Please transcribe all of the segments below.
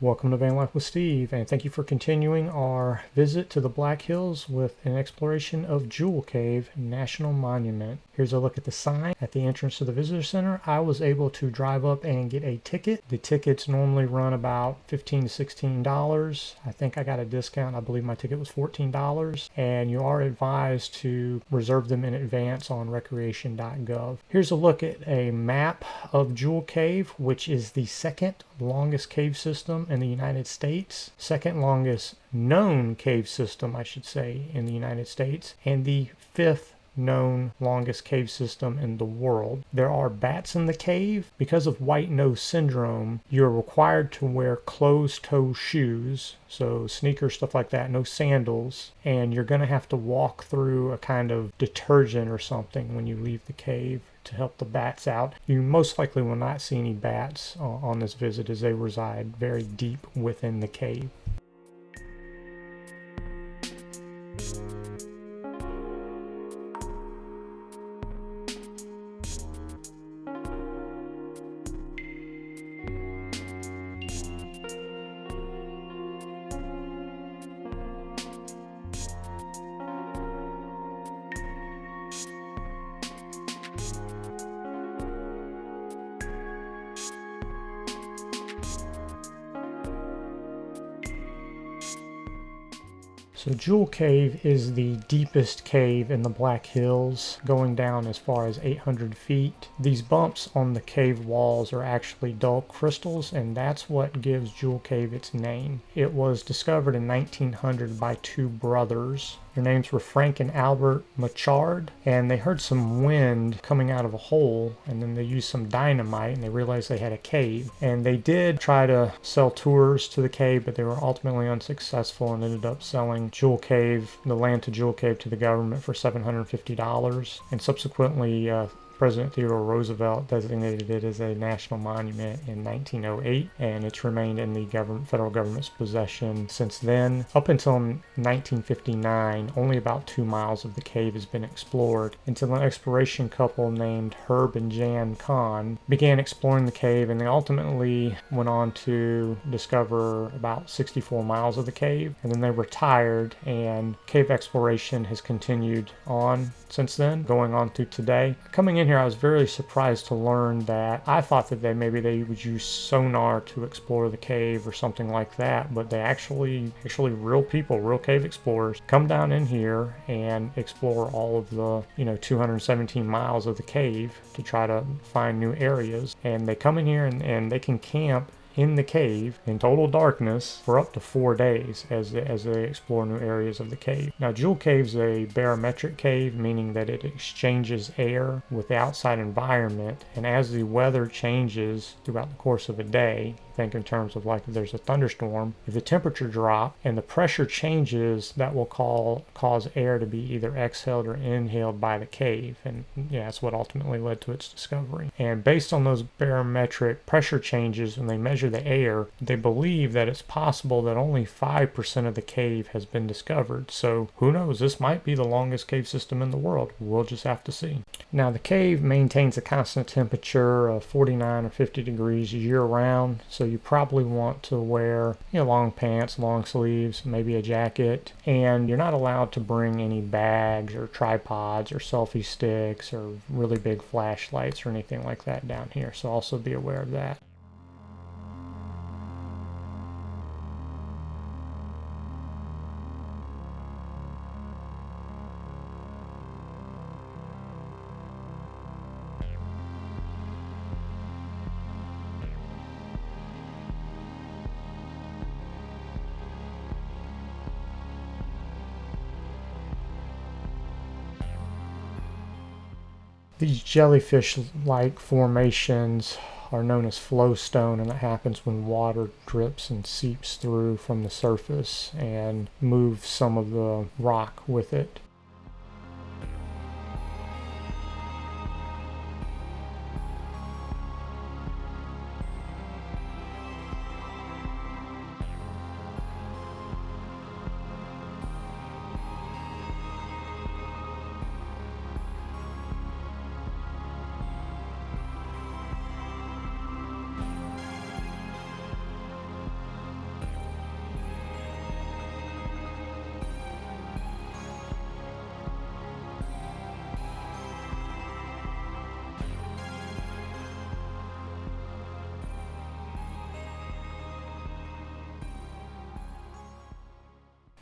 Welcome to Van Life with Steve, and thank you for continuing our visit to the Black Hills with an exploration of Jewel Cave National Monument. Here's a look at the sign at the entrance to the visitor center. I was able to drive up and get a ticket. The tickets normally run about $15 to $16. I think I got a discount. I believe my ticket was $14, and you are advised to reserve them in advance on recreation.gov. Here's a look at a map of Jewel Cave, which is the second longest cave system in the United States, second longest known cave system, I should say, in the United States, and the fifth known longest cave system in the world. There are bats in the cave. Because of white nose syndrome, you're required to wear closed-toe shoes, so sneakers, stuff like that, no sandals, and you're going to have to walk through a kind of detergent or something when you leave the cave to help the bats out. You most likely will not see any bats on this visit, as they reside very deep within the cave. So Jewel Cave is the deepest cave in the Black Hills, going down as far as 800 feet. These bumps on the cave walls are actually dull crystals, and that's what gives Jewel Cave its name. It was discovered in 1900 by two brothers. Their names were Frank and Albert Machard, and they heard some wind coming out of a hole, and then they used some dynamite, and they realized they had a cave. And they did try to sell tours to the cave, but they were ultimately unsuccessful and ended up selling Jewel Cave, the land to Jewel Cave, to the government for $750, and subsequently President Theodore Roosevelt designated it as a national monument in 1908, and it's remained in the federal government's possession since then. Up until 1959, only about 2 miles of the cave has been explored, until an exploration couple named Herb and Jan Kahn began exploring the cave, and they ultimately went on to discover about 64 miles of the cave, and then they retired, and cave exploration has continued on since then, going on through today. Coming in here, I was very surprised to learn that I thought that maybe they would use sonar to explore the cave or something like that, but they actually real people, real cave explorers, come down in here and explore all of the 217 miles of the cave to try to find new areas. And they come in here and they can camp in the cave in total darkness for up to 4 days as they explore new areas of the cave. Now, Jewel Cave's a barometric cave, meaning that it exchanges air with the outside environment, and as the weather changes throughout the course of a day, think in terms of like if there's a thunderstorm, if the temperature drops and the pressure changes, that will cause air to be either exhaled or inhaled by the cave, and that's what ultimately led to its discovery. And based on those barometric pressure changes, when they measure the air, they believe that it's possible that only 5% of the cave has been discovered. So who knows, this might be the longest cave system in the world. We'll just have to see. Now, the cave maintains a constant temperature of 49 or 50 degrees year round, so you probably want to wear long pants, long sleeves, maybe a jacket, and you're not allowed to bring any bags or tripods or selfie sticks or really big flashlights or anything like that down here, so also be aware of that. These jellyfish-like formations are known as flowstone, and that happens when water drips and seeps through from the surface and moves some of the rock with it.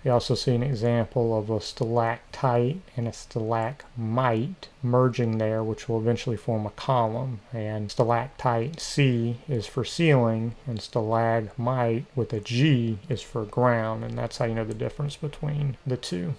You also see an example of a stalactite and a stalagmite merging there, which will eventually form a column. And stalactite C is for ceiling, and stalagmite with a G is for ground, and that's how you know the difference between the two.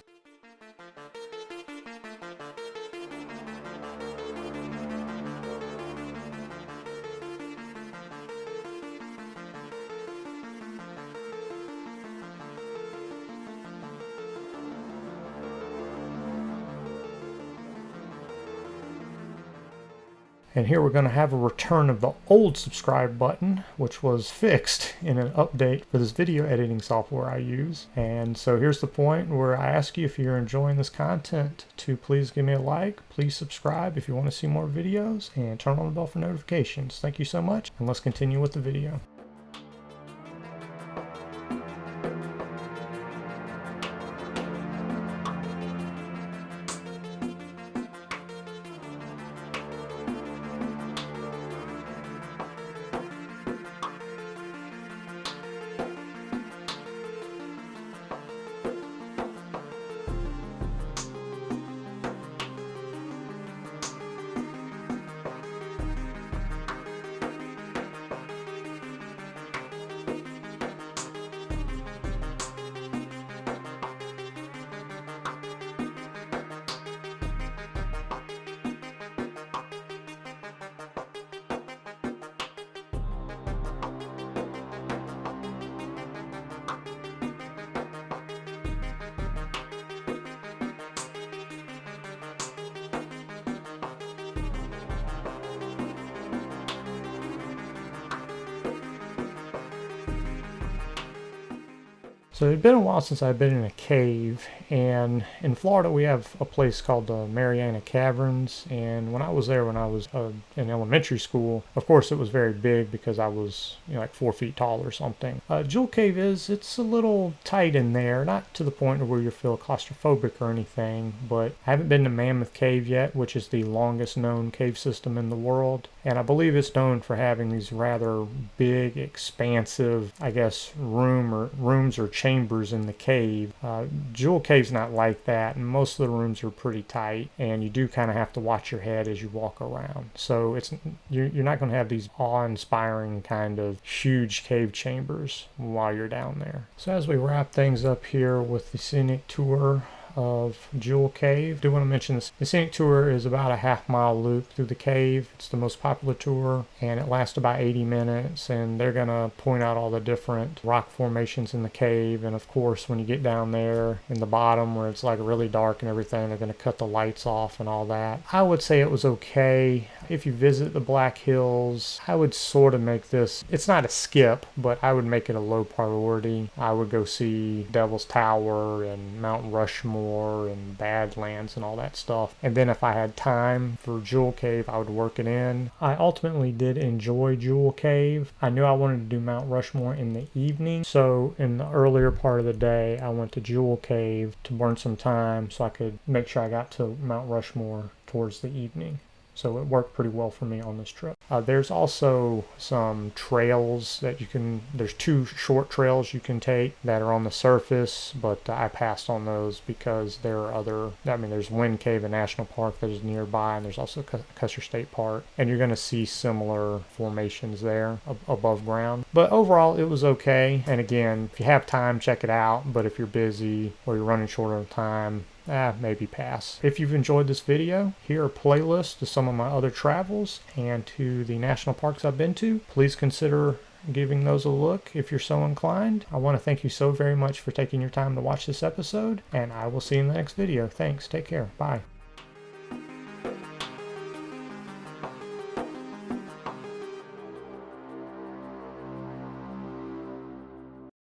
And here we're going to have a return of the old subscribe button, which was fixed in an update for this video editing software I use. And so here's the point where I ask you, if you're enjoying this content, to please give me a like, please subscribe if you want to see more videos, and turn on the bell for notifications. Thank you so much, and let's continue with the video. So it's been a while since I've been in a cave, and in Florida we have a place called the Mariana Caverns, and when I was there when I was in elementary school, of course it was very big because I was like 4 feet tall or something. Jewel Cave it's a little tight in there, not to the point where you feel claustrophobic or anything, but I haven't been to Mammoth Cave yet, which is the longest known cave system in the world, and I believe it's known for having these rather big, expansive, I guess, rooms or chambers in the cave. Jewel Cave's not like that, and most of the rooms are pretty tight, and you do kind of have to watch your head as you walk around. So you're not going to have these awe-inspiring kind of huge cave chambers while you're down there. So as we wrap things up here with the scenic tour of Jewel Cave, I do want to mention this. The scenic tour is about a half-mile loop through the cave. It's the most popular tour, and it lasts about 80 minutes, and they're going to point out all the different rock formations in the cave. And of course, when you get down there in the bottom where it's like really dark and everything, they're going to cut the lights off and all that. I would say it was okay. If you visit the Black Hills, I would sort of make this, it's not a skip, but I would make it a low priority. I would go see Devil's Tower and Mount Rushmore and Badlands and all that stuff. And then if I had time for Jewel Cave, I would work it in. I ultimately did enjoy Jewel Cave. I knew I wanted to do Mount Rushmore in the evening, so in the earlier part of the day, I went to Jewel Cave to burn some time so I could make sure I got to Mount Rushmore towards the evening. So it worked pretty well for me on this trip. There's also some trails that there's 2 short trails you can take that are on the surface, but I passed on those because there are there's Wind Cave National Park that is nearby, and there's also Custer State Park, and you're going to see similar formations there above ground. But overall, it was okay. And again, if you have time, check it out. But if you're busy or you're running short on time, maybe pass. If you've enjoyed this video, here are playlists to some of my other travels and to the national parks I've been to. Please consider giving those a look if you're so inclined. I want to thank you so very much for taking your time to watch this episode, and I will see you in the next video. Thanks. Take care. Bye.